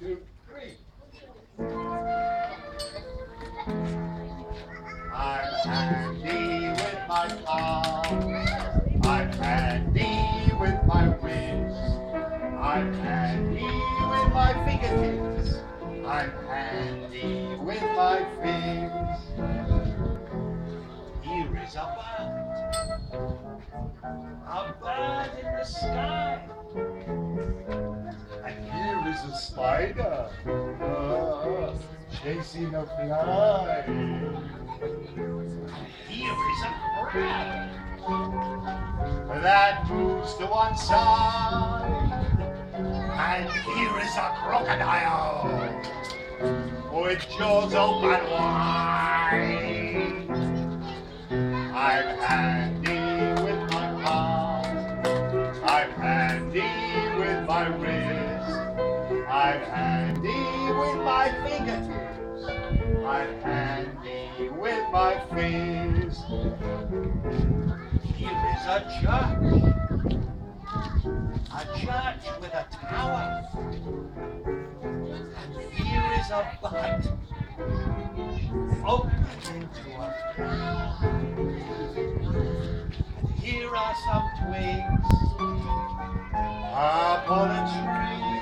2, 3. I'm handy with my palm. I'm handy with my wrist. I'm handy with my fingertips. I'm handy with my fins. Here is a bird in the sky. And here is a spider, chasing a fly. Here is a crab that moves to one side. And here is a crocodile with jaws open wide. I'm handy with my palm. I'm handy with my wrist. I'm handy with my fingertips. I'm handy with my fist. Here is a church with a tower. And here is a bucket open into a flower. And here are some twigs upon a tree.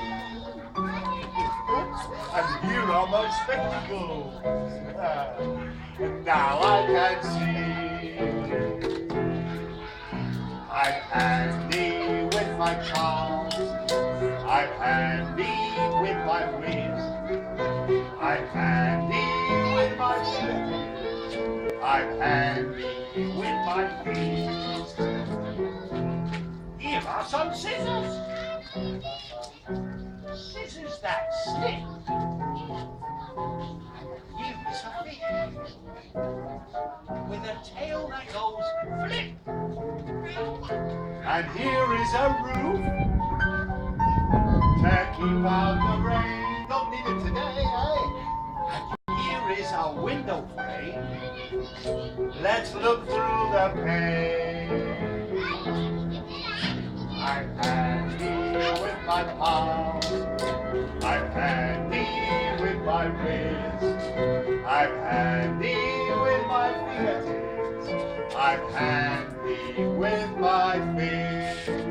And here are my spectacles. And now I can see. I'm handy with my palms. I'm handy with my wrist. I'm handy with my fingers. I'm handy with my fist. Here are some scissors. Scissors that snip. Here is a fish with a tail that goes flip. And here is a roof to keep out the rain. Don't need it today, eh? And here is a window frame. Let's look through the pane. I'm handy with my palm. I'm handy with my wrist. I'm handy with my fingertips. I'm handy with my fist.